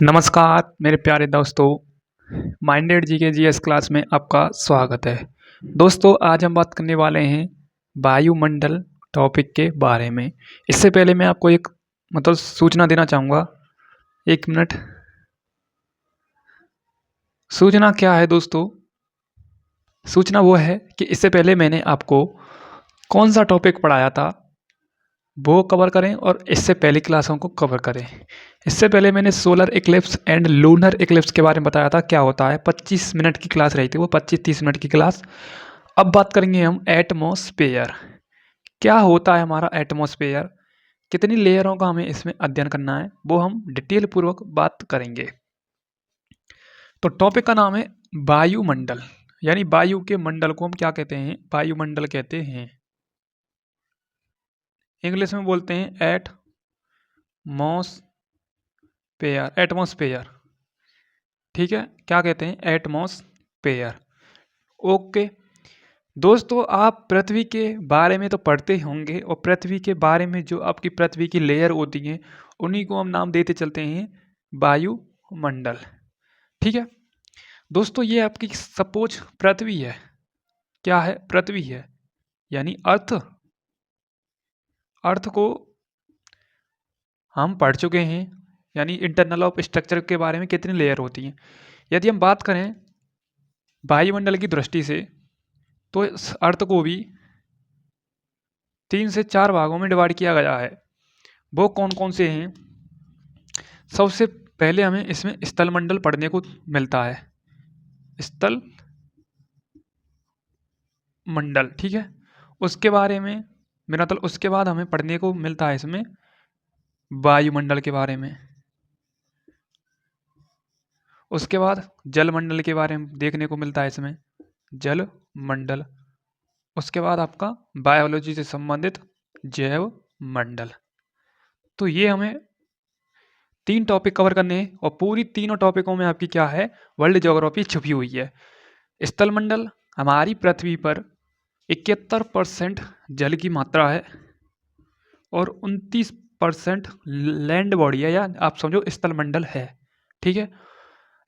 नमस्कार मेरे प्यारे दोस्तों। माइंडेड जी के जीएस क्लास में आपका स्वागत है। दोस्तों आज हम बात करने वाले हैं वायुमंडल टॉपिक के बारे में। इससे पहले मैं आपको एक सूचना देना चाहूँगा। एक मिनट। सूचना क्या है दोस्तों? सूचना वो है कि इससे पहले मैंने आपको कौन सा टॉपिक पढ़ाया था वो कवर करें और इससे पहली क्लासों को कवर करें। इससे पहले मैंने solar Eclipse and lunar Eclipse के बारे में बताया था क्या होता है। 25 मिनट की क्लास रही थी वो, 25-30 मिनट की क्लास। अब बात करेंगे हम एटमॉस्फेयर। क्या होता है हमारा एटमॉस्फेयर, कितनी लेयरों का हमें इसमें अध्ययन करना है, वो हम डिटेल पूर्वक बात करेंगे। तो टॉपिक का नाम है वायुमंडल, यानी वायु के मंडल को हम क्या कहते हैं? वायुमंडल कहते हैं। इंग्लिश में बोलते हैं एटमॉस्फेयर। ठीक है, क्या कहते हैं? एटमॉस्फेयर। ओके दोस्तों, आप पृथ्वी के बारे में तो पढ़ते होंगे और पृथ्वी के बारे में जो आपकी पृथ्वी की लेयर होती हैं उन्हीं को हम नाम देते चलते हैं वायुमंडल। ठीक है दोस्तों, ये आपकी सपोज पृथ्वी है। क्या है? पृथ्वी है, यानी अर्थ को हम पढ़ चुके हैं, यानी इंटरनल ऑफ स्ट्रक्चर के बारे में कितनी लेयर होती हैं। यदि हम बात करें वायुमंडल की दृष्टि से तो इस अर्थ को भी 3 से 4 भागों में डिवाइड किया गया है। वो कौन कौन से हैं? सबसे पहले हमें इसमें स्थल मंडल पढ़ने को मिलता है, स्थल मंडल। ठीक है, उसके बारे में मेरा मतलब उसके बाद हमें पढ़ने को मिलता है इसमें वायुमंडल के बारे में। उसके बाद जल मंडल के बारे में देखने को मिलता है इसमें, जल मंडल। उसके बाद आपका बायोलॉजी से संबंधित जैव मंडल। तो ये हमें 3 टॉपिक कवर करने हैं और पूरी तीनों टॉपिकों में आपकी क्या है? वर्ल्ड ज्योग्राफी छुपी हुई है। स्थल मंडल, हमारी पृथ्वी पर 71% जल की मात्रा है और 29% लैंड बॉडी है, या आप समझो स्थल मंडल है। ठीक है,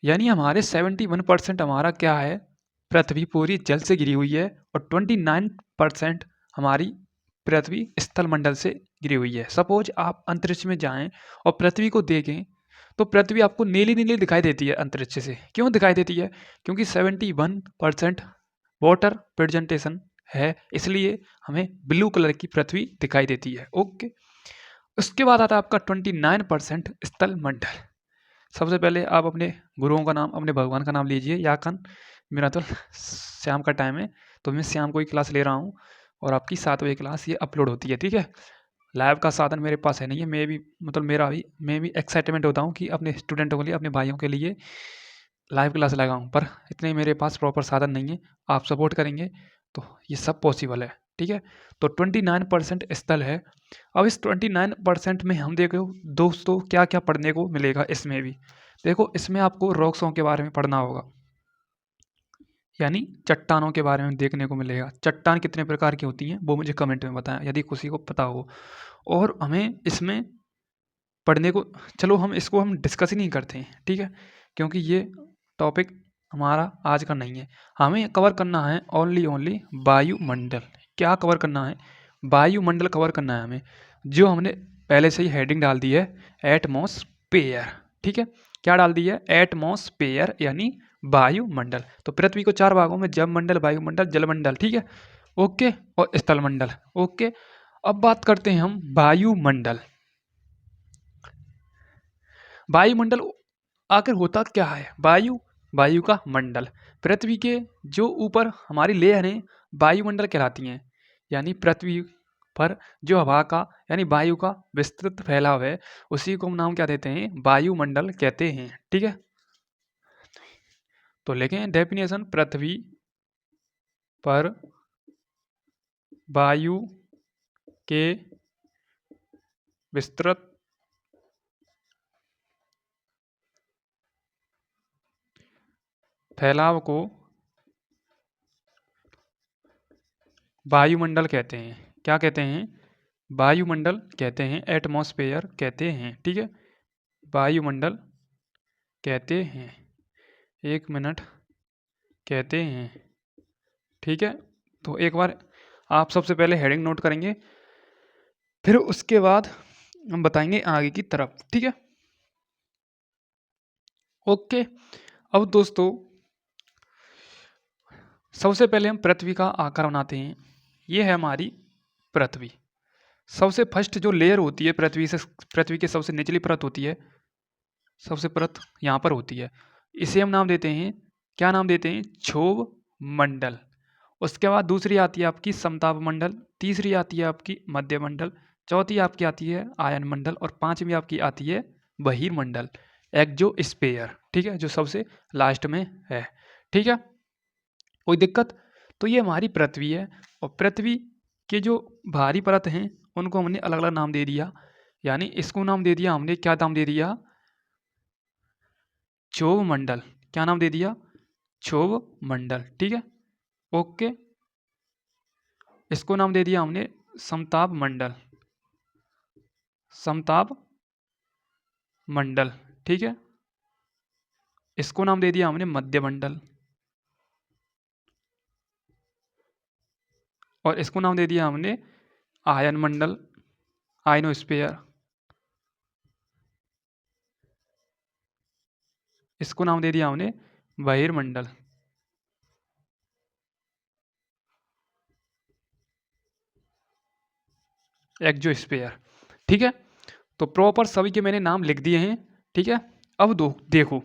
यानी हमारे 71% हमारा क्या है? पृथ्वी पूरी जल से घिरी हुई है और 29% हमारी पृथ्वी स्थल मंडल से घिरी हुई है। सपोज आप अंतरिक्ष में जाएं और पृथ्वी को देखें तो पृथ्वी आपको नीली नीली दिखाई देती है अंतरिक्ष से। क्यों दिखाई देती है? क्योंकि 71% वाटर प्रेजेंटेशन है, इसलिए हमें ब्लू कलर की पृथ्वी दिखाई देती है। ओके, उसके बाद आता है आपका 29% स्थल मंडल। सबसे पहले आप अपने गुरुओं का नाम, अपने भगवान का नाम लीजिए। याकन मेरा तो शाम का टाइम है तो मैं शाम को ही क्लास ले रहा हूँ और आपकी 7 बजे क्लास ये अपलोड होती है। ठीक है, लाइव का साधन मेरे पास है नहीं है। मैं भी एक्साइटमेंट होता हूँ कि अपने स्टूडेंटों के लिए, अपने भाइयों के लिए लाइव क्लास लगाऊँ, पर इतने मेरे पास प्रॉपर साधन नहीं है। आप सपोर्ट करेंगे तो ये सब पॉसिबल है। ठीक है, तो 29% स्थल है। अब इस 29% में हम देखो दोस्तों क्या क्या पढ़ने को मिलेगा इसमें भी। देखो, इसमें आपको रॉक्सों के बारे में पढ़ना होगा, यानी चट्टानों के बारे में देखने को मिलेगा। चट्टान कितने प्रकार की होती हैं वो मुझे कमेंट में बताएं यदि किसी को पता हो। और हमें इसमें पढ़ने को, चलो हम इसको हम डिस्कस ही नहीं करते हैं, ठीक है, क्योंकि ये टॉपिक हमारा आज का नहीं है। हमें कवर करना है ओनली वायुमंडल। क्या कवर करना है? वायुमंडल कवर करना है हमें, जो हमने पहले से ही हेडिंग डाल दी है, एटमॉस्फेयर। ठीक है, क्या डाल दी है? एटमॉस्फेयर यानी वायुमंडल। तो पृथ्वी को 4 भागों में जल मंडल, वायुमंडल, जलमंडल। ठीक है, ओके, और स्थल मंडल। ओके, अब बात करते हैं हम वायुमंडल। वायुमंडल आखिर होता क्या है? वायु का मंडल। पृथ्वी के जो ऊपर हमारी लेयरें वायुमंडल कहलाती हैं, यानी पृथ्वी पर जो हवा का यानी वायु का विस्तृत फैलाव है, उसी को हम नाम क्या देते हैं? वायुमंडल कहते हैं। ठीक है, तो लिखें डेफिनेशन, पृथ्वी पर वायु के विस्तृत फैलाव को वायुमंडल कहते हैं। क्या कहते हैं? वायुमंडल कहते हैं, एटमॉस्फेयर कहते हैं। ठीक है, वायुमंडल कहते हैं, 1 मिनट कहते हैं। ठीक है, तो एक बार आप सबसे पहले हेडिंग नोट करेंगे, फिर उसके बाद हम बताएंगे आगे की तरफ। ठीक है, ओके। अब दोस्तों सबसे पहले हम पृथ्वी का आकार बनाते हैं। ये है हमारी पृथ्वी। सबसे फर्स्ट जो लेयर होती है पृथ्वी की सबसे निचली परत होती है, सबसे परत यहाँ पर होती है, इसे हम नाम देते हैं, क्या नाम देते हैं, क्षोभ मंडल। उसके बाद दूसरी आती है आपकी समताप मंडल, तीसरी आती है आपकी मध्य मंडल, चौथी आपकी आती है आयन मंडल, और पांचवी आपकी आती है बहिर्मंडल, एक्सोस्फीयर। ठीक है, जो सबसे लास्ट में है। ठीक है, कोई दिक्कत? तो ये हमारी पृथ्वी है, और पृथ्वी के जो भारी परत हैं उनको हमने अलग अलग नाम दे दिया। यानी इसको नाम दे दिया हमने, क्या नाम दे दिया, क्षोभ मंडल। क्या नाम दे दिया, क्षोभ मंडल। ठीक है, ओके। इसको नाम दे दिया हमने समताप मंडल, समताप मंडल। ठीक है, इसको नाम दे दिया हमने मध्य मंडल, और इसको नाम दे दिया हमने आयन मंडल, आयनोस्फीयर। इसको नाम दे दिया हमने बहिर्मंडल। एक्सोस्फीयर। ठीक है, तो प्रॉपर सभी के मैंने नाम लिख दिए हैं। ठीक है, अब देखो,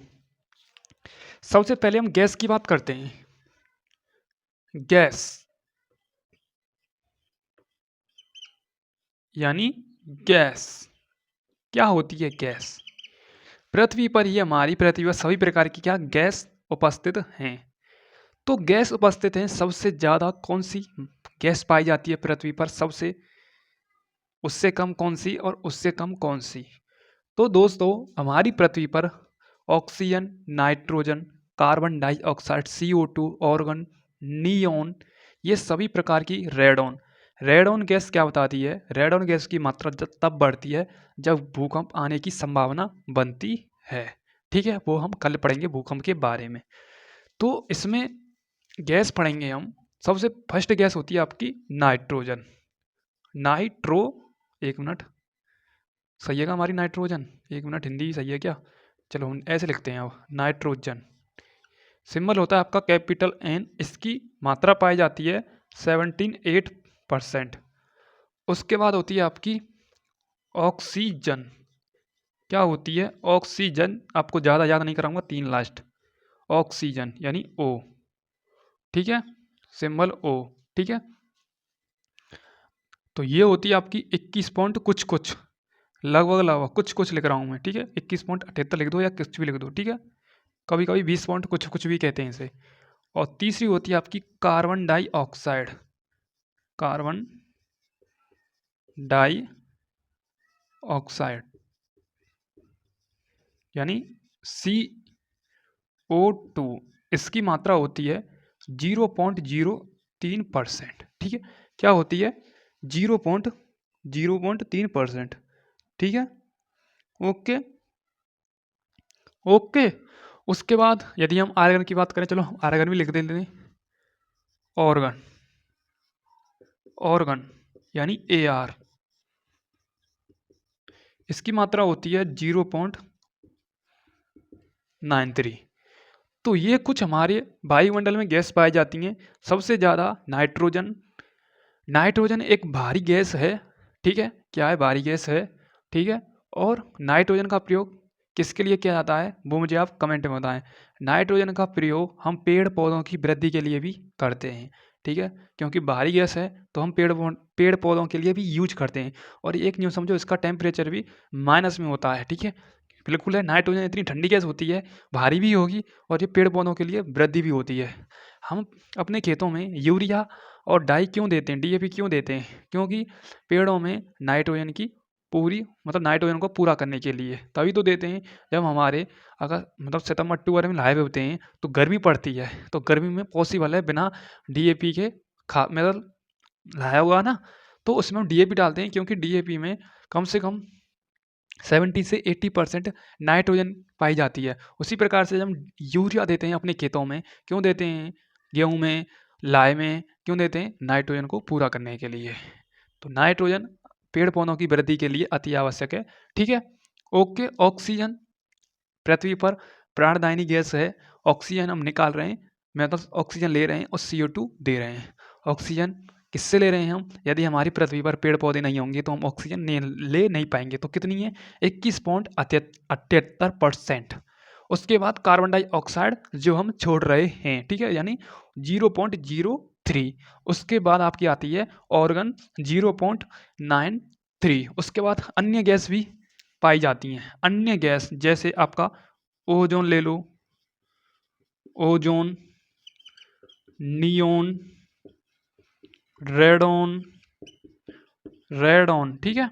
सबसे पहले हम गैस की बात करते हैं। गैस यानी गैस क्या होती है, गैस। पृथ्वी पर ही, हमारी पृथ्वी पर सभी प्रकार की क्या गैस उपस्थित हैं। तो गैस उपस्थित हैं, सबसे ज़्यादा कौन सी गैस पाई जाती है पृथ्वी पर, सबसे, उससे कम कौन सी, और उससे कम कौन सी। तो दोस्तों हमारी पृथ्वी पर oxygen, nitrogen, carbon dioxide, CO2, organ, neon, ये सभी प्रकार की रेडॉन। रेडॉन गैस क्या बताती है, रेडॉन गैस की मात्रा तब बढ़ती है जब भूकंप आने की संभावना बनती है। ठीक है, वो हम कल पढ़ेंगे भूकंप के बारे में। तो इसमें गैस पढ़ेंगे हम। सबसे फर्स्ट गैस होती है आपकी नाइट्रोजन। नाइट्रो, एक मिनट, सही है क्या हमारी नाइट्रोजन, एक मिनट, हिंदी सही है क्या, चलो हम ऐसे लिखते हैं। अब नाइट्रोजन सिंबल होता है आपका कैपिटल N, इसकी मात्रा पाई जाती है 17.8%। उसके बाद होती है आपकी ऑक्सीजन। क्या होती है, ऑक्सीजन, आपको ज़्यादा याद नहीं कराऊंगा, 3 लास्ट, ऑक्सीजन यानी O। ठीक है, सिंबल O। ठीक है, तो ये होती है आपकी 21 पॉइंट कुछ कुछ, लगभग लगभग कुछ कुछ लिख रहा हूँ मैं। ठीक है, 21.78 लिख दो या कुछ भी लिख दो। ठीक है, कभी कभी 20 पॉइंट कुछ कुछ भी कहते हैं इसे। और तीसरी होती है आपकी कार्बन डाइऑक्साइड, कार्बन डाइऑक्साइड यानी CO2। इसकी मात्रा होती है 0.03%। ठीक है, क्या होती है, 0.03%। ठीक है, ओके ओके। उसके बाद यदि हम आर्गन की बात करें, चलो हम आर्गन भी लिख देते हैं। ऑर्गन, ऑर्गन यानी AR, इसकी मात्रा होती है 0.93। तो ये कुछ हमारे वायुमंडल में गैस पाई जाती हैं। सबसे ज़्यादा नाइट्रोजन, नाइट्रोजन एक भारी गैस है। ठीक है, क्या है, भारी गैस है। ठीक है, और नाइट्रोजन का प्रयोग किसके लिए किया जाता है वो मुझे आप कमेंट में बताएं। नाइट्रोजन का प्रयोग हम पेड़ पौधों की वृद्धि के लिए भी करते हैं। ठीक है, क्योंकि भारी गैस है तो हम पेड़ पौधों के लिए भी यूज करते हैं। और एक न्यूज़ समझो, इसका टेम्परेचर भी माइनस में होता है। ठीक है, बिल्कुल है, नाइट्रोजन इतनी ठंडी गैस होती है, भारी भी होगी, और ये पेड़ पौधों के लिए वृद्धि भी होती है। हम अपने खेतों में यूरिया और डाई क्यों देते हैं, DAP क्यों देते हैं, क्योंकि पेड़ों में नाइट्रोजन की पूरी, मतलब नाइट्रोजन को पूरा करने के लिए तभी तो देते हैं। जब हमारे अगर मतलब सितंबर अक्टूबर में लाए हुए होते हैं तो गर्मी पड़ती है, तो गर्मी में पॉसिबल है बिना DAP के मतलब लाया हुआ ना, तो उसमें हम DAP डालते हैं, क्योंकि DAP में कम से कम 70 से 80% नाइट्रोजन पाई जाती है। उसी प्रकार से जब हम यूरिया देते हैं अपने खेतों में, क्यों देते हैं? गेहूँ में, लाए में क्यों देते हैं? नाइट्रोजन को पूरा करने के लिए। तो नाइट्रोजन पेड़ पौधों की वृद्धि के लिए अति आवश्यक है। ठीक है। ओके। ऑक्सीजन पृथ्वी पर प्राणदायिनी गैस है। ऑक्सीजन हम निकाल रहे हैं, मतलब ऑक्सीजन ले रहे हैं और CO2 दे रहे हैं। ऑक्सीजन किससे ले रहे हैं हम? यदि हमारी पृथ्वी पर पेड़ पौधे नहीं होंगे तो हम ऑक्सीजन ले नहीं पाएंगे। तो कितनी है? 21.78%। उसके बाद कार्बन डाइऑक्साइड जो हम छोड़ रहे हैं, ठीक है, यानी 0.03। उसके बाद आपकी आती है ऑर्गन 0.93। उसके बाद अन्य गैस भी पाई जाती हैं। अन्य गैस जैसे आपका ओजोन ले लो, ओजोन, नियोन, रेडॉन, रेडॉन, ठीक है।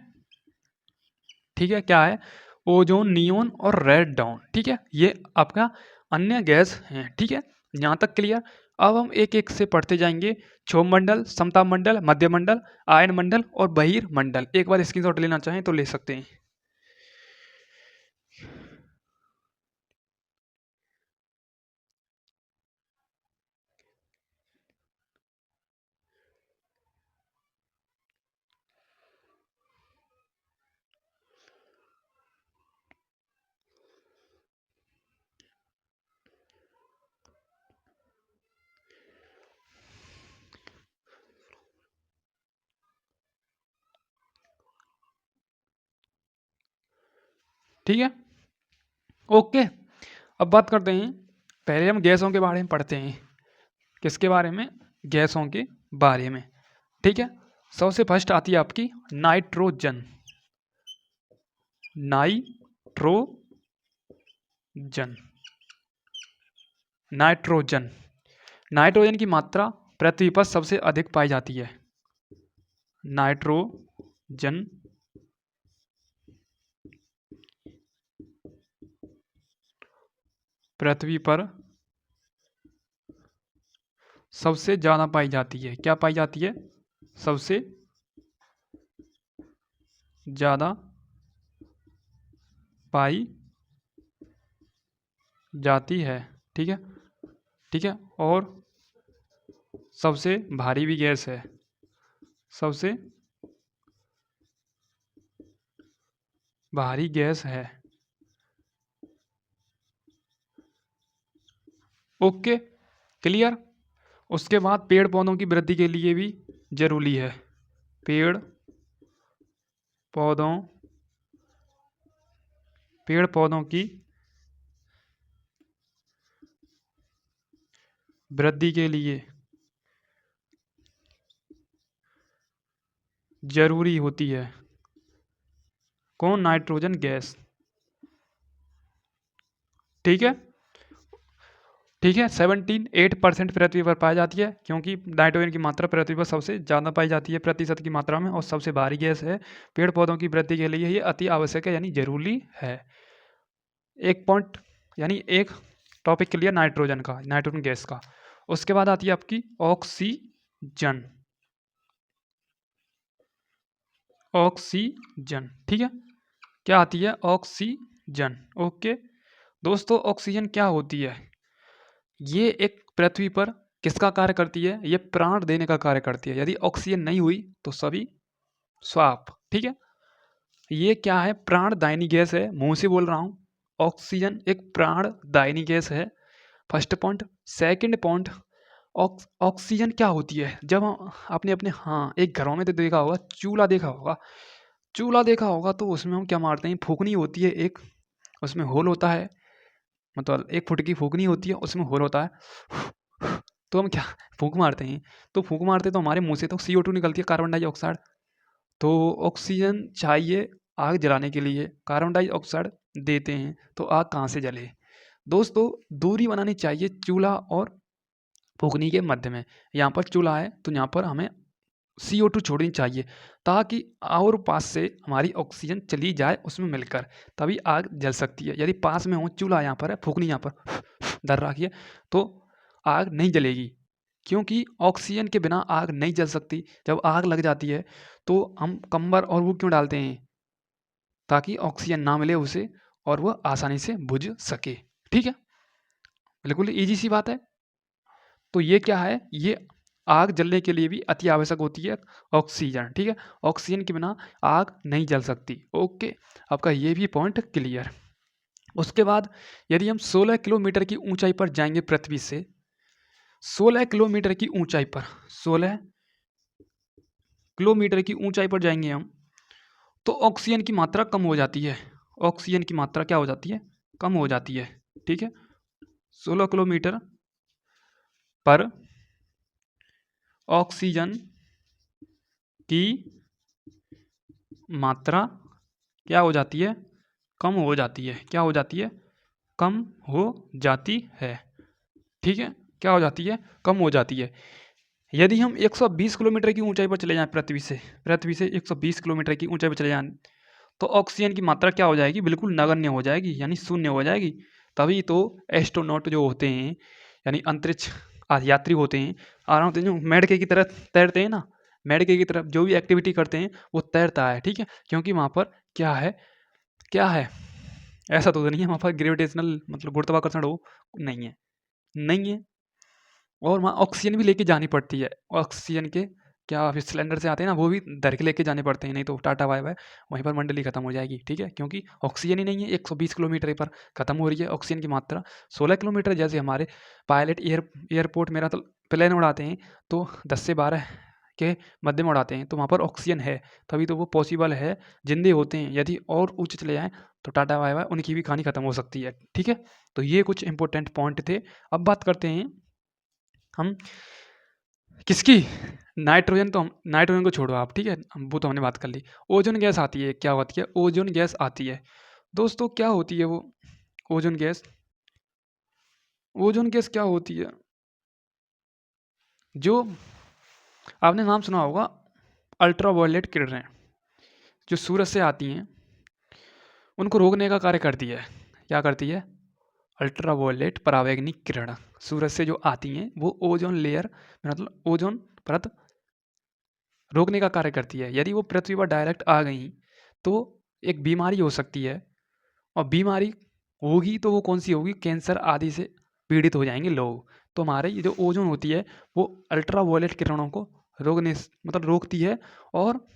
ठीक है, क्या है? ओजोन, नियोन और रेडॉन, ठीक है, ये आपका अन्य गैस हैं। ठीक है, यहाँ तक क्लियर। अब हम एक एक से पढ़ते जाएंगे। क्षोभ मंडल, समताप मंडल, मध्य मंडल, आयन मंडल और बहिर्मंडल। एक बार स्क्रीनशॉट लेना चाहें तो ले सकते हैं। ठीक है, ओके। अब बात करते हैं, पहले हम गैसों के बारे में पढ़ते हैं। किसके बारे में? गैसों के बारे में। ठीक है, सबसे फर्स्ट आती है आपकी नाइट्रोजन। नाइट्रोजन, नाइट्रोजन, नाइट्रोजन की मात्रा पृथ्वी पर सबसे अधिक पाई जाती है। नाइट्रोजन पृथ्वी पर सबसे ज़्यादा पाई जाती है। क्या पाई जाती है? सबसे ज़्यादा पाई जाती है। ठीक है, ठीक है, और सबसे भारी भी गैस है। सबसे भारी गैस है। Okay, clear. उसके बाद पेड़ पौधों की वृद्धि के लिए भी जरूरी है। पेड़ पौधों पेड़ पौधों की वृद्धि के लिए जरूरी होती है कौन? Nitrogen gas. ठीक है, ठीक है। 78% पृथ्वी पर पाई जाती है, क्योंकि नाइट्रोजन की मात्रा पृथ्वी पर सबसे ज़्यादा पाई जाती है प्रतिशत की मात्रा में, और सबसे भारी गैस है। पेड़ पौधों की वृद्धि के लिए ये अति आवश्यक है, यानी जरूरी है। एक पॉइंट, यानी एक टॉपिक क्लियर नाइट्रोजन का, नाइट्रोजन गैस का। उसके बाद आती है आपकी ऑक्सीजन। ऑक्सीजन, ठीक है, क्या आती है? ऑक्सीजन। ओके दोस्तों, ऑक्सीजन क्या होती है? ये एक पृथ्वी पर किसका कार्य करती है? ये प्राण देने का कार्य करती है। यदि ऑक्सीजन नहीं हुई तो सभी स्वाप। ठीक है, ये क्या है? प्राणदायिनी गैस है। मुंह से बोल रहा हूँ, ऑक्सीजन एक प्राणदायिनी गैस है। First point. Second point, oxygen क्या होती है? जब हम आपने अपने, हाँ, एक घरों में तो देखा होगा, चूल्हा देखा होगा, चूल्हा देखा होगा, तो उसमें हम क्या मारते हैं? फूकनी होती है एक, उसमें होल होता है, मतलब 1 फुट की फूकनी होती है, उसमें होल होता है। तो हम क्या फूंक मारते हैं? तो फूंक मारते तो हमारे मुंह से तो CO2 निकलती है, कार्बन डाइऑक्साइड। तो ऑक्सीजन चाहिए आग जलाने के लिए, कार्बन डाइऑक्साइड देते हैं, तो आग कहाँ से जले? दोस्तों, दूरी बनानी चाहिए चूल्हा और फूकनी के मध्य में। यहाँ पर चूल्हा है तो यहाँ पर हमें CO2 छोड़नी चाहिए, ताकि और पास से हमारी ऑक्सीजन चली जाए उसमें मिलकर, तभी आग जल सकती है। यदि पास में हो, चूल्हा यहाँ पर है, फूकनी यहाँ पर धर रखी है, तो आग नहीं जलेगी, क्योंकि ऑक्सीजन के बिना आग नहीं जल सकती। जब आग लग जाती है तो हम कंबल और वो क्यों डालते हैं? ताकि ऑक्सीजन ना मिले उसे और वह आसानी से बुझ सके। ठीक है, बिल्कुल ईजी सी बात है। तो ये क्या है, ये आग जलने के लिए भी अति आवश्यक होती है ऑक्सीजन। ठीक है, ऑक्सीजन के बिना आग नहीं जल सकती। ओके, आपका ये भी पॉइंट क्लियर। उसके बाद यदि हम 16 किलोमीटर की ऊंचाई पर जाएंगे पृथ्वी से, 16 किलोमीटर की ऊंचाई पर, 16 किलोमीटर की ऊंचाई पर जाएंगे हम, तो ऑक्सीजन की मात्रा कम हो जाती है। ऑक्सीजन की मात्रा क्या हो जाती है, कम हो जाती है। ठीक है, 16 किलोमीटर पर ऑक्सीजन की मात्रा क्या हो जाती है, कम हो जाती है। क्या हो जाती है, कम हो जाती है। ठीक है, क्या हो जाती है, कम हो जाती है। यदि हम 120 किलोमीटर की ऊंचाई पर चले जाएं, पृथ्वी से 120 किलोमीटर की ऊंचाई पर चले जाएं, तो ऑक्सीजन की मात्रा क्या हो जाएगी, बिल्कुल नगण्य हो जाएगी, यानी शून्य हो जाएगी। तभी तो एस्ट्रोनॉट जो होते हैं, यानी अंतरिक्ष यात्री होते हैं, आराम से जो मेढके की तरह तैरते हैं ना, मेढके की तरफ जो भी एक्टिविटी करते हैं वो तैरता है। ठीक है, क्योंकि वहाँ पर क्या है, क्या है, ऐसा तो नहीं है वहाँ पर ग्रेविटेशनल मतलब गुरुत्वाकर्षण हो, नहीं है, नहीं है। और वहाँ ऑक्सीजन भी लेके जानी पड़ती है। ऑक्सीजन के क्या फिर सिलेंडर से आते हैं ना, वो भी धर के लेके जाने पड़ते हैं, नहीं तो टाटा बाय बाय, वहीं पर मंडली खत्म हो जाएगी। ठीक है, क्योंकि ऑक्सीजन ही नहीं है, 120 किलोमीटर पर खत्म हो रही है ऑक्सीजन की मात्रा। 16 किलोमीटर जैसे हमारे पायलट एयरपोर्ट मेरा तो प्लेन उड़ाते हैं, तो 10 से 12 के मध्य में उड़ाते हैं, तो वहाँ पर ऑक्सीजन है, तभी तो वो पॉसिबल है, जिंदे होते हैं। यदि और ऊँचे चले जाएँ तो टाटा बाय बाय, उनकी भी कहानी खत्म हो सकती है। ठीक है, तो ये कुछ इंपॉर्टेंट पॉइंट थे। अब बात करते हैं हम किसकी, नाइट्रोजन। तो हम नाइट्रोजन को छोड़ो आप, ठीक है, वो तो हमने बात कर ली। ओजोन गैस आती है, क्या होती है, ओजोन गैस आती है। दोस्तों क्या होती है वो ओजोन गैस, ओजोन गैस क्या होती है, जो आपने नाम सुना होगा, अल्ट्रावायलेट किरणें जो सूरज से आती हैं, उनको रोकने का कार्य करती है। क्या करती है, अल्ट्रावायलेट परावैंगनिक किरण सूरज से जो आती हैं, वो ओजोन लेयर मतलब ओजोन परत रोकने का कार्य करती है। यदि वो पृथ्वी पर डायरेक्ट आ गई तो एक बीमारी हो सकती है, और बीमारी होगी तो वो कौन सी होगी, कैंसर आदि से पीड़ित हो जाएंगे लोग। तो हमारे ये जो ओजोन होती है वो अल्ट्रावायलेट किरणों को मतलब रोकती है, और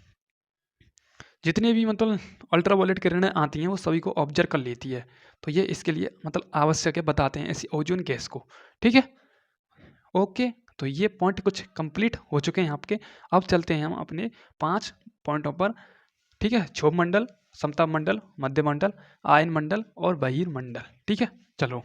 जितने भी मतलब अल्ट्रावायलेट किरणें आती हैं वो सभी को ऑब्जर्व कर लेती है। तो ये इसके लिए मतलब आवश्यक है, बताते हैं ऐसी ओजोन गैस को। ठीक है, ओके, तो ये पॉइंट कुछ कंप्लीट हो चुके हैं आपके। अब चलते हैं हम अपने 5 पॉइंटों पर। ठीक है, क्षोभ मंडल, समताप मंडल, मध्य मंडल, आयन मंडल और बहिर्मंडल। ठीक है, चलो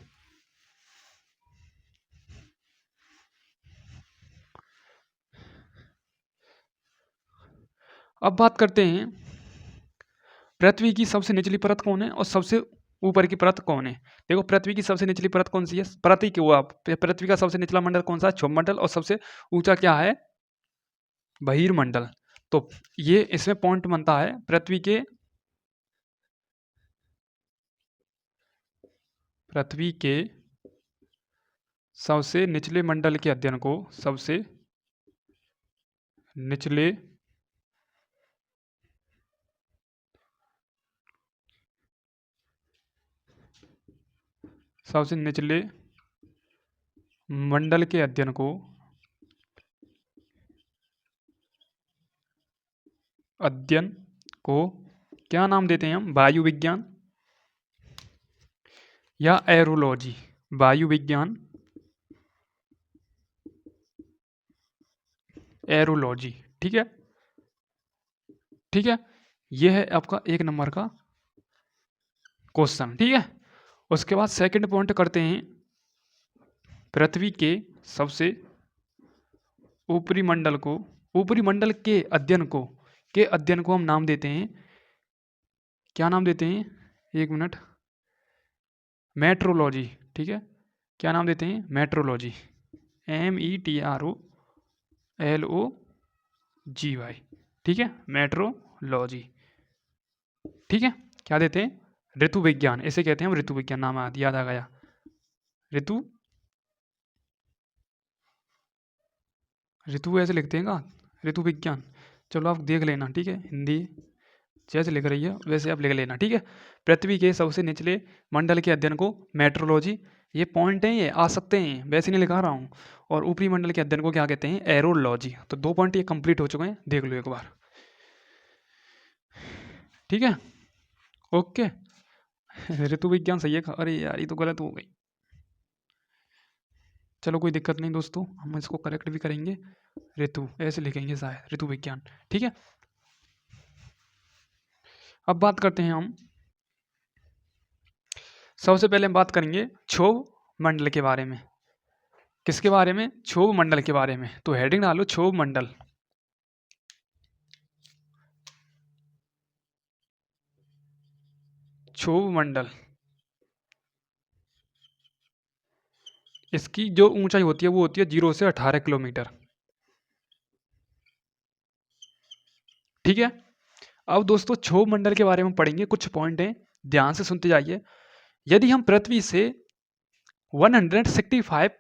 अब बात करते हैं पृथ्वी की सबसे निचली परत कौन है और सबसे ऊपर की परत कौन है। देखो, पृथ्वी की सबसे निचली परत कौन सी है, परत ही क्यों आप, पृथ्वी का सबसे निचला मंडल कौन सा है, क्षोभ मंडल, और सबसे ऊंचा क्या है, बहिर्मंडल। तो ये इसमें पॉइंट बनता है, पृथ्वी के सबसे निचले मंडल के अध्ययन को, सबसे निचले सबसे निचले मंडल के अध्ययन को क्या नाम देते हैं हम, वायु विज्ञान या एरोलॉजी, वायु विज्ञान, एरोलॉजी। ठीक है, ठीक है, यह है आपका 1 नंबर का क्वेश्चन। ठीक है, उसके बाद सेकंड पॉइंट करते हैं, पृथ्वी के सबसे ऊपरी मंडल को, ऊपरी मंडल के अध्ययन को हम नाम देते हैं, क्या नाम देते हैं, 1 मिनट, मेट्रोलॉजी। ठीक है, क्या नाम देते हैं, मेट्रोलॉजी, METROLOGY। ठीक है, मेट्रोलॉजी। ठीक है, क्या देते हैं, ऋतु विज्ञान, इसे कहते हैं हम ऋतु विज्ञान, नाम याद आ गया, ऋतु, ऋतु ऐसे लिखते हैं का, ऋतु विज्ञान। चलो आप देख लेना, ठीक है, हिंदी जैसे लिख रही है वैसे आप लिख लेना, ठीक है। पृथ्वी के सबसे निचले मंडल के अध्ययन को मेट्रोलॉजी, ये पॉइंट हैं, ये आ सकते हैं, वैसे नहीं लिखा रहा हूँ। और ऊपरी मंडल के अध्ययन को क्या कहते हैं? एरोलॉजी। तो 2 पॉइंट ये कंप्लीट हो चुके हैं, देख लो एक बार, ठीक है, ओके। ऋतु विज्ञान सही है, अरे यार ये तो गलत हो गई। चलो कोई दिक्कत नहीं दोस्तों, हम इसको करेक्ट भी करेंगे। ऋतु ऐसे लिखेंगे शायद, ऋतु विज्ञान, ठीक है। अब बात करते हैं हम, सबसे पहले हम बात करेंगे क्षोभ मंडल के बारे में। किसके बारे में? क्षोभ मंडल के बारे में। तो हेडिंग डालो क्षोभ मंडल। क्षोभ मंडल, इसकी जो ऊंचाई होती है वो होती है 0 से 18 किलोमीटर, ठीक है। अब दोस्तों क्षोभ मंडल के बारे में पढ़ेंगे, कुछ पॉइंट हैं, ध्यान से सुनते जाइए। यदि हम पृथ्वी से 165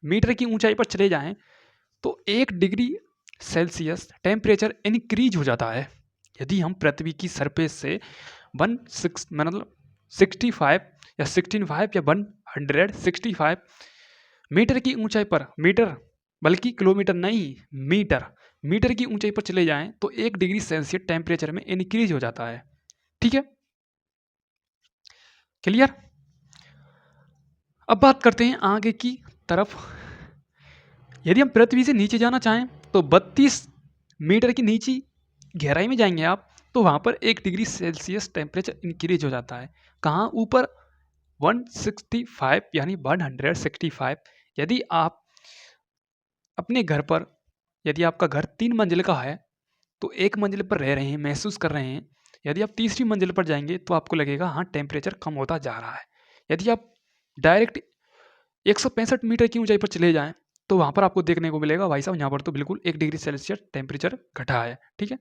मीटर की ऊंचाई पर चले जाएं तो 1 डिग्री सेल्सियस टेम्परेचर इंक्रीज हो जाता है। यदि हम पृथ्वी की सरफेस से 65 या 65 या 165 मीटर की ऊंचाई पर, मीटर बल्कि किलोमीटर नहीं, मीटर, मीटर की ऊंचाई पर चले जाएं तो 1 डिग्री सेल्सियस टेम्परेचर में इंक्रीज हो जाता है, ठीक है, क्लियर। अब बात करते हैं आगे की तरफ। यदि हम पृथ्वी से नीचे जाना चाहें तो 32 मीटर की नीचे गहराई में जाएंगे आप, तो वहां पर 1 डिग्री सेल्सियस टेम्परेचर इंक्रीज हो जाता है। कहाँ? ऊपर 165 यानी 165। यदि आप अपने घर पर, यदि आपका घर 3 मंजिल का है तो 1 मंजिल पर रह रहे हैं, महसूस कर रहे हैं। यदि आप तीसरी मंजिल पर जाएंगे तो आपको लगेगा हाँ टेम्परेचर कम होता जा रहा है। यदि आप डायरेक्ट 165 मीटर की ऊंचाई पर चले जाएं तो वहां पर आपको देखने को मिलेगा भाई साहब यहाँ पर तो बिल्कुल 1 डिग्री सेल्सियस टेम्परेचर घटा है, ठीक है,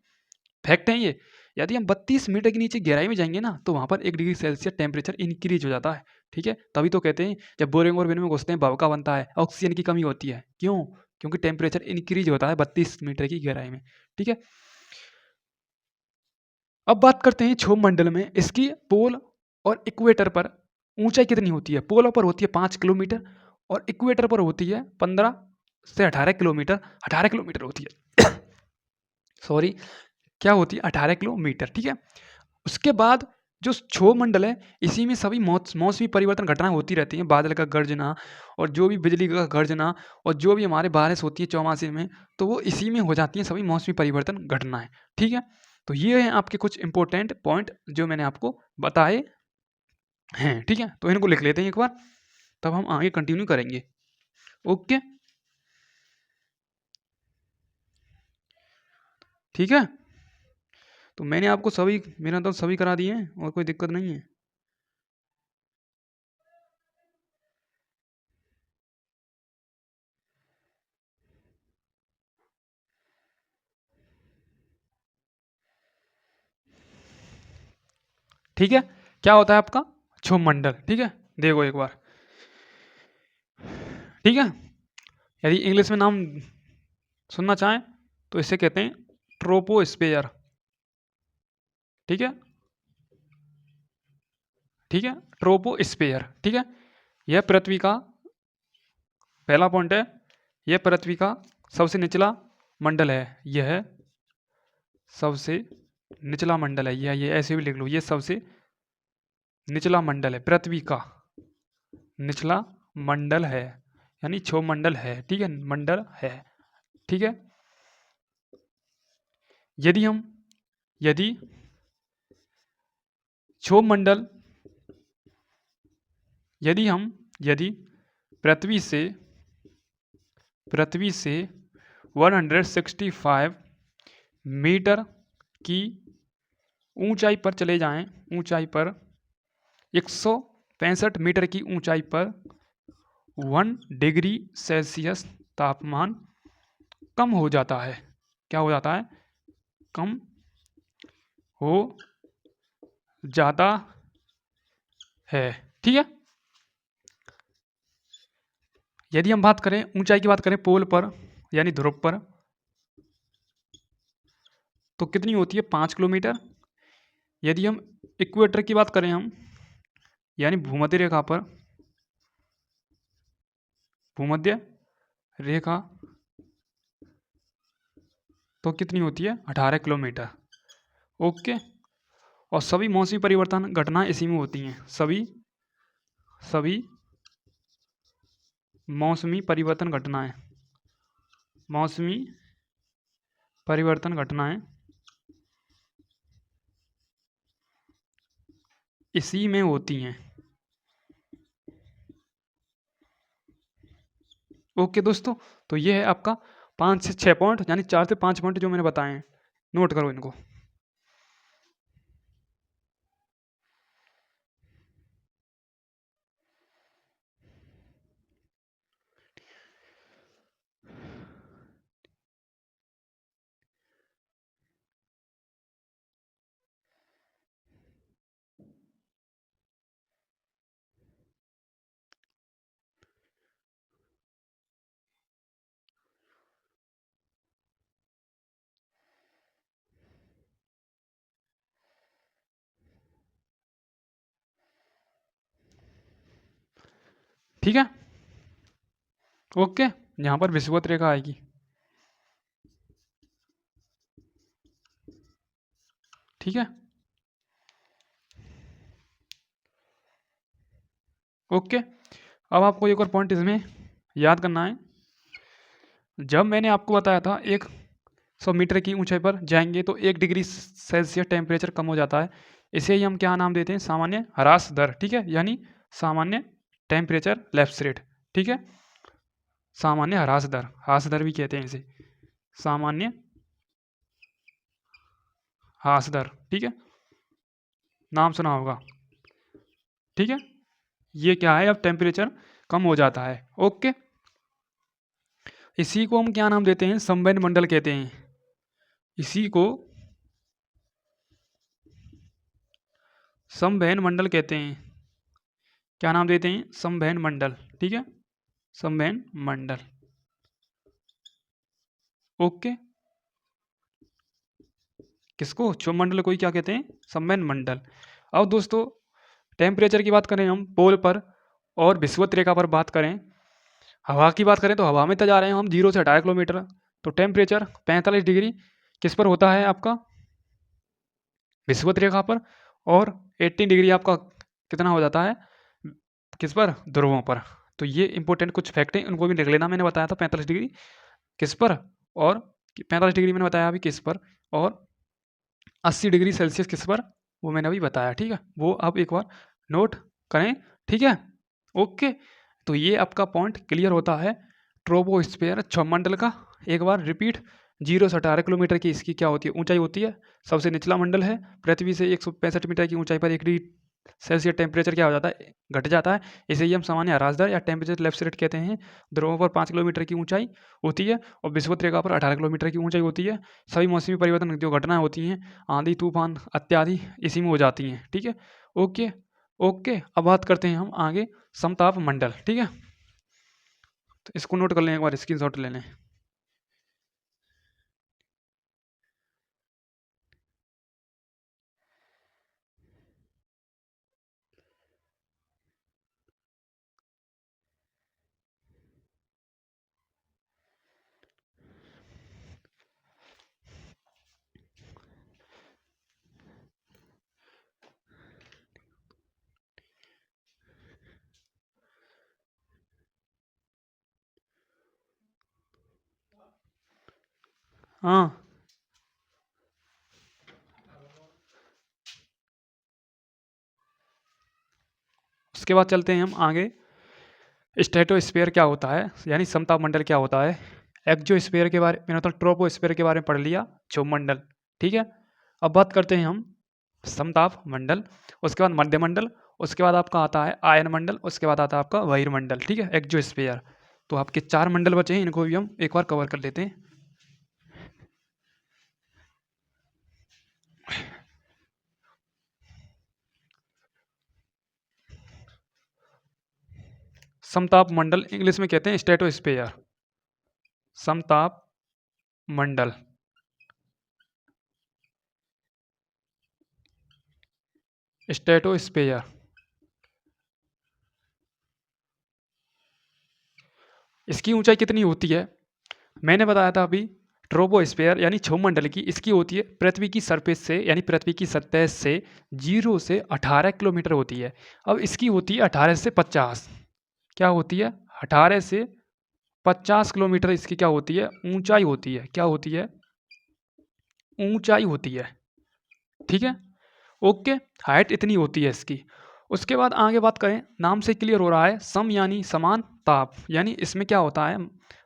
फैक्ट है ये। यदि हम 32 मीटर के नीचे गहराई में जाएंगे ना तो वहां पर 1 डिग्री सेल्सियस टेम्परेचर इंक्रीज हो जाता है, ठीक है। तभी तो कहते हैं जब बोरिंग और बिन में घुसते हैं भवका बनता है, ऑक्सीजन की कमी होती है। क्यों? क्योंकि टेम्परेचर इंक्रीज होता है 32 मीटर की गहराई में, ठीक है। अब बात करते हैं क्षोभ मंडल में इसकी पोल और इक्वेटर पर ऊंचाई कितनी होती है। पोलों पर होती है 5 किलोमीटर और इक्वेटर पर होती है 15 से 18 किलोमीटर, 18 किलोमीटर होती है सॉरी, क्या होती है? 18 किलोमीटर, ठीक है। उसके बाद जो क्षोभ मंडल है इसी में सभी मौसमी परिवर्तन घटनाएं होती रहती हैं, बादल का गर्जना और जो भी बिजली का गर्जना और जो भी हमारे बारिश होती है चौमासे में, तो वो इसी में हो जाती हैं सभी मौसमी परिवर्तन घटनाएं, ठीक है। तो ये हैं आपके कुछ इंपॉर्टेंट पॉइंट जो मैंने आपको बताए हैं, ठीक है। तो इनको लिख लेते हैं एक बार, तब हम आगे कंटिन्यू करेंगे, ओके, ठीक है। तो मैंने आपको सभी, मेरा तो सभी करा दिए हैं और कोई दिक्कत नहीं है। ठीक है, क्या होता है आपका क्षोभ मंडल, ठीक है, देखो एक बार, ठीक है। यदि इंग्लिश में नाम सुनना चाहें तो इसे कहते हैं ट्रोपोस्फेयर, ठीक है, ठीक है, ट्रोपोस्फेयर, ठीक है। यह पृथ्वी का पहला पॉइंट है, यह पृथ्वी का सबसे निचला मंडल है, यह सबसे निचला मंडल है, यह ये ऐसे भी लिख लो, ये सबसे निचला मंडल है, पृथ्वी का निचला मंडल है, यानी क्षोभ मंडल है, ठीक है, मंडल है, ठीक है। यदि क्षोभ मंडल, यदि पृथ्वी से 165 मीटर की ऊंचाई पर चले जाएं, ऊंचाई पर 165 मीटर की ऊंचाई पर 1 डिग्री सेल्सियस तापमान कम हो जाता है। क्या हो जाता है? कम हो जाता है, ठीक है। यदि हम बात करें ऊंचाई की, बात करें पोल पर यानी ध्रुव पर, तो कितनी होती है? 5 किलोमीटर। यदि हम इक्वेटर की बात करें हम, यानी भूमध्य रेखा पर, भूमध्य रेखा तो कितनी होती है 18 किलोमीटर। ओके। और सभी मौसमी परिवर्तन घटनाएं इसी में होती हैं, सभी सभी मौसमी परिवर्तन घटनाएं, मौसमी परिवर्तन घटनाएं इसी में होती हैं। ओके दोस्तों, तो ये है आपका 5 से 6 पॉइंट, यानी 4 से 5 पॉइंट जो मैंने बताए हैं, नोट करो इनको। ठीक है। ओके, यहाँ पर विषुवत रेखा आएगी। ठीक है। ओके, अब आपको एक और पॉइंट इसमें याद करना है। जब मैंने आपको बताया था 100 मीटर की ऊंचाई पर जाएंगे तो 1 डिग्री सेल्सियस टेम्परेचर कम हो जाता है, इसे ही हम क्या नाम देते हैं, सामान्य ह्रास दर। ठीक है, यानी सामान्य टेम्परेचर लैप्स रेट। ठीक है, सामान्य ह्रास दर भी कहते हैं इसे, सामान्य ह्रास दर। ठीक है, नाम सुना होगा। ठीक है, ये क्या है, अब टेम्परेचर कम हो जाता है। ओके, इसी को हम क्या नाम देते हैं, संवहन मंडल कहते हैं। इसी को संवहन मंडल कहते हैं। क्या नाम देते हैं, संवहन मंडल। ठीक है, संवहन मंडल। ओके, किसको, क्षोभमंडल को ही क्या कहते हैं, संवहन मंडल। अब दोस्तों टेम्परेचर की बात करें हम पोल पर, और विषुवत रेखा पर बात करें, हवा की बात करें तो हवा में तो जा रहे हैं हम 0 से 18 किलोमीटर, तो टेम्परेचर 45 डिग्री किस पर होता है आपका, विषुवत रेखा पर, और 18 डिग्री आपका कितना हो जाता है, किस पर, ध्रुवों पर। तो ये इंपॉर्टेंट कुछ फैक्ट हैं, उनको भी देख लेना। मैंने बताया था 45 डिग्री किस पर, और 45 डिग्री मैंने बताया अभी किस पर, और 80 डिग्री सेल्सियस किस पर, वो मैंने अभी बताया। ठीक है, वो आप एक बार नोट करें। ठीक है। ओके, तो ये आपका पॉइंट क्लियर होता है ट्रोपोस्फेयर क्षोभमंडल का। एक बार रिपीट, 0 से 18 किलोमीटर की इसकी क्या होती है, ऊंचाई होती है। सबसे निचला मंडल है, पृथ्वी से 165 मीटर की ऊंचाई पर 1 डिग्री सेल्सियस टेम्परेचर क्या हो जाता है, घट जाता है। इसे ही हम सामान्य ह्रास दर या टेम्परेचर लैप्स रेट कहते हैं। ध्रुवों पर 5 किलोमीटर की ऊंचाई होती है, और विषुवत रेखा पर 18 किलोमीटर की ऊंचाई होती है। सभी मौसमी परिवर्तन जो घटनाएं होती हैं, आंधी तूफान इत्यादि, इसी में हो जाती हैं। ठीक है। ओके। ओके, अब बात करते हैं हम आगे समताप मंडल। ठीक है, तो इसको नोट कर लें, एक बार स्क्रीनशॉट ले लें। हाँ, उसके बाद चलते हैं हम आगे, स्ट्रेटोस्फीयर क्या होता है, यानी समताप मंडल क्या होता है। एक्जोस्फीयर के बारे में, मतलब ट्रोपोस्फीयर के बारे में पढ़ लिया, क्षोभमंडल। ठीक है, अब बात करते हैं हम समताप मंडल, उसके बाद मध्य मंडल, उसके बाद आपका आता है आयन मंडल, उसके बाद आता है आपका बहिर्मंडल। ठीक है, एक्जोस्फीयर। तो आपके 4 मंडल बचे हैं, इनको भी हम एक बार कवर कर लेते हैं। समताप मंडल इंग्लिश में कहते हैं स्ट्रेटोस्फीयर, समताप मंडल। स्ट्रेटोस्फेयर। इसकी ऊंचाई कितनी होती है? मैंने बताया था अभी, ट्रोपोस्फेयर यानी क्षोभमंडल की, इसकी होती है पृथ्वी की सरफेस से यानी पृथ्वी की सतह से 0 से 18 किलोमीटर होती है। अब इसकी होती है 18 से 50। क्या होती है? 18 से 50 किलोमीटर इसकी क्या होती है? ऊंचाई होती है। क्या होती है? ऊंचाई होती है। ठीक है, ओके। हाइट इतनी होती है इसकी। उसके बाद आगे बात करें, नाम से क्लियर हो रहा है, सम यानी समान, ताप यानी इसमें क्या होता है,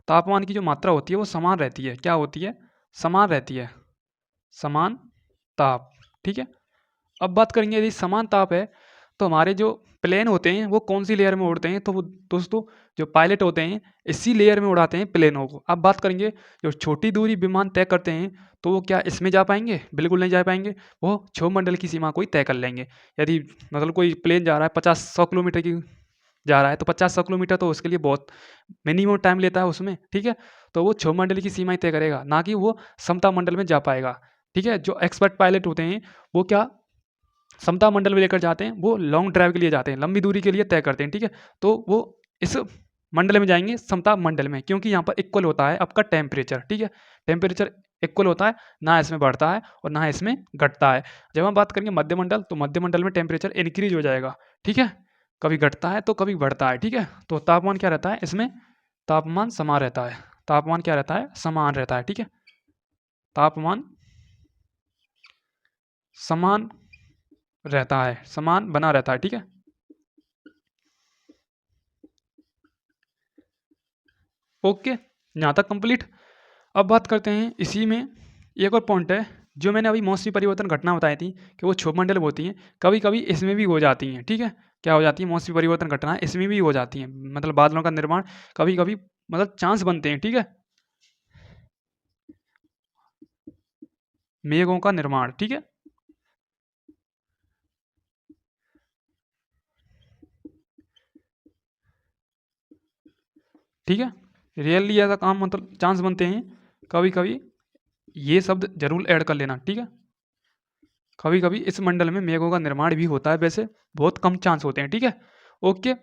तापमान की जो मात्रा होती है वो समान रहती है। क्या होती है? समान रहती है, समान ताप। ठीक है, अब बात करेंगे, यदि समान ताप है तो हमारे जो प्लेन होते हैं वो कौन सी लेयर में उड़ते हैं? तो वो दोस्तों जो पायलट होते हैं इसी लेयर में उड़ाते हैं प्लेनों को। अब बात करेंगे, जो छोटी दूरी विमान तय करते हैं तो वो क्या इसमें जा पाएंगे? बिल्कुल नहीं जा पाएंगे, वो क्षोभमंडल की सीमा को ही तय कर लेंगे। यदि मतलब कोई प्लेन जा रहा है 50-100 किलोमीटर की जा रहा है तो 50-100 किलोमीटर तो उसके लिए बहुत मिनिमम टाइम लेता है उसमें। ठीक है, तो वो क्षोभमंडल की सीमा ही तय करेगा, ना कि वो समता मंडल में जा पाएगा। ठीक है, जो एक्सपर्ट पायलट होते हैं वो क्या समता मंडल में लेकर जाते हैं, वो लॉन्ग ड्राइव के लिए जाते हैं, लंबी दूरी के लिए तय करते हैं। ठीक है, तो वो इस मंडल में जाएंगे, समता मंडल में, क्योंकि यहाँ पर इक्वल होता है आपका टेम्परेचर। ठीक है, टेम्परेचर इक्वल होता है, ना इसमें बढ़ता है और ना इसमें घटता है। जब हम बात करेंगे मध्यमंडल, तो मध्यमंडल में टेम्परेचर इंक्रीज हो जाएगा। ठीक है, कभी घटता है तो कभी बढ़ता है। ठीक है, तो तापमान क्या रहता है इसमें? तापमान समान रहता है। तापमान क्या रहता है? समान रहता है। ठीक है, तापमान समान रहता है, समान बना रहता है। ठीक है, ओके, यहाँ तक कंप्लीट। अब बात करते हैं इसी में एक और पॉइंट है, जो मैंने अभी मौसमी परिवर्तन घटना बताई थी कि वो क्षोभमंडल में होती हैं, कभी कभी इसमें भी हो जाती हैं। ठीक है, क्या हो जाती है? मौसमी परिवर्तन घटना इसमें भी हो जाती हैं, मतलब बादलों का निर्माण कभी कभी, मतलब चांस बनते हैं। ठीक है, मेघों का निर्माण। ठीक है, ठीक है, रियली ऐसा काम मतलब चांस बनते हैं कभी कभी, ये शब्द जरूर ऐड कर लेना। ठीक है, कभी कभी इस मंडल में मेघों का निर्माण भी होता है, वैसे बहुत कम चांस होते हैं। ठीक है, ओके।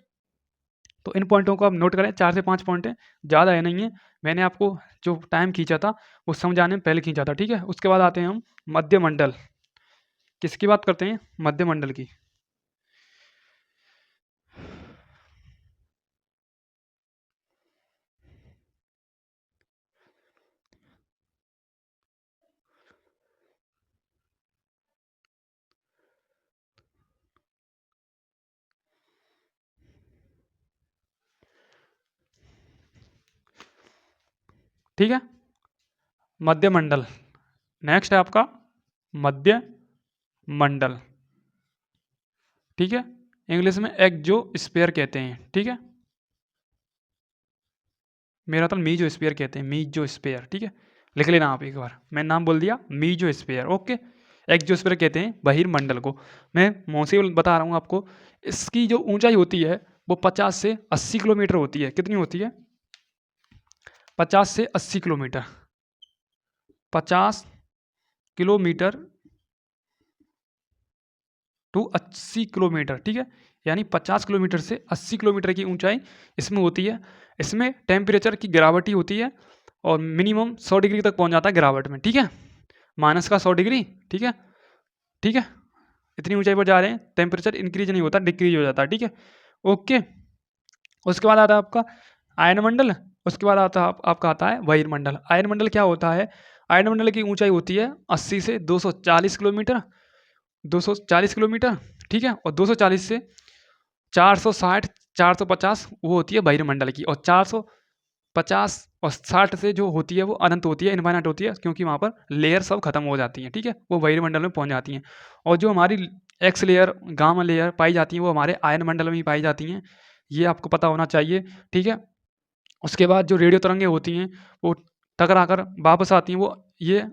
तो इन पॉइंटों को आप नोट करें, 4 से 5 पॉइंट हैं, ज़्यादा है नहीं है। मैंने आपको जो टाइम खींचा था वो समझाने में पहले खींचा था। ठीक है, उसके बाद आते हैं हम मध्यमंडल। किसकी बात करते हैं? मध्यमंडल की। ठीक है, मध्यमंडल। नेक्स्ट है आपका मध्य मंडल। ठीक है, इंग्लिश में एक्जो स्पेयर कहते हैं। ठीक है, मेरा तो मीजो स्पेयर कहते हैं, मीजो स्पेयर। ठीक है, लिख लेना आप एक बार, मैं नाम बोल दिया, मीजो स्पेयर। ओके, एक्जोस्फीयर कहते हैं बहिर्मंडल को। मैं मौसी बता रहा हूँ आपको, इसकी जो ऊंचाई होती है वो 50 से 80 किलोमीटर होती है। कितनी होती है? 50 से 80 किलोमीटर। 50 kilometre to 80 kilometre. ठीक है, यानी 50 किलोमीटर से 80 किलोमीटर की ऊंचाई इसमें होती है। इसमें टेम्परेचर की गिरावट ही होती है और मिनिमम 100 डिग्री तक पहुंच जाता है गिरावट में। ठीक है, माइनस का 100 डिग्री। ठीक है, ठीक है, इतनी ऊंचाई पर जा रहे हैं, टेम्परेचर इंक्रीज नहीं होता, डिक्रीज हो जाता है। ठीक है, ओके। उसके बाद आता है आपका आयनमंडल। उसके बाद आता है आपका आता है बहिर्मंडल। आयनमंडल क्या होता है? आयनमंडल की ऊंचाई होती है 80 से 240 किलोमीटर। 240 किलोमीटर। ठीक है, और 240 से 460 450 वो होती है बहिर्मंडल की, और 450 और 60 से जो होती है वो अनंत होती है, इनफाइनाइट होती है, क्योंकि वहाँ पर लेयर सब खत्म हो जाती हैं। ठीक है, वो बहिर्मंडल में पहुँच जाती हैं। और जो हमारी एक्स लेयर, गामा लेयर पाई जाती हैं वो हमारे आयन मंडल में ही पाई जाती हैं, ये आपको पता होना चाहिए। ठीक है, उसके बाद जो रेडियो तरंगें होती हैं वो टकरा कर वापस आती हैं, वो ये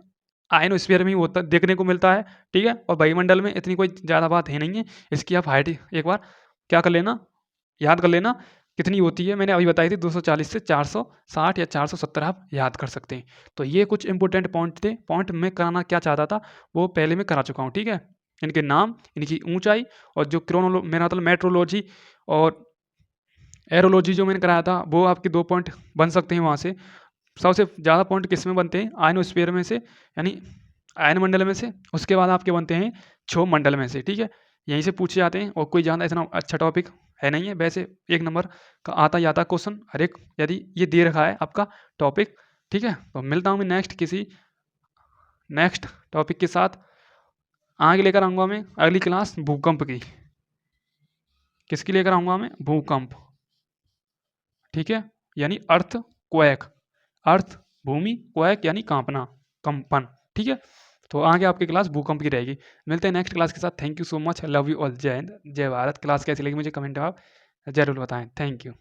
आयनोस्फीयर में ही होता देखने को मिलता है। ठीक है, और वायुमंडल में इतनी कोई ज़्यादा बात है नहीं है। इसकी आप हाइट एक बार क्या कर लेना, याद कर लेना, कितनी होती है मैंने अभी बताई थी, 240 से 460 या 470 आप याद कर सकते हैं। तो ये कुछ इंपॉर्टेंट पॉइंट थे, पॉइंट मैं कराना क्या चाहता था वो पहले मैं करा चुका हूँ। ठीक है, इनके नाम, इनकी ऊंचाई, और जो मेरा मतलब मेट्रोलॉजी और एरोलॉजी जो मैंने कराया था वो आपके 2 पॉइंट बन सकते हैं वहाँ से। सबसे ज़्यादा पॉइंट किस में बनते हैं? आयनोस्फीयर में से, यानी आयन मंडल में से। उसके बाद आपके बनते हैं क्षोभ मंडल में से, ठीक है। यहीं से पूछे जाते हैं और कोई ज़्यादा इतना अच्छा टॉपिक है नहीं है। वैसे 1 नंबर का आता ही आता क्वेश्चन हर एक, यदि ये दे रखा है आपका टॉपिक, ठीक है। तो मिलता हूँ मैं नेक्स्ट टॉपिक के साथ। आगे लेकर आऊँगा मैं अगली क्लास भूकंप की। किसकी लेकर आऊँगा मैं? भूकंप, ठीक है। यानी अर्थ क्वैक, अर्थ भूमि, क्वैक यानी कांपना, कंपन, ठीक है। तो आगे आपकी क्लास भूकंप की रहेगी। मिलते हैं नेक्स्ट क्लास के साथ। Thank you so much, love you all, जय हिंद जय भारत। क्लास कैसी लगी मुझे कमेंट में आप जरूर बताएं। Thank you.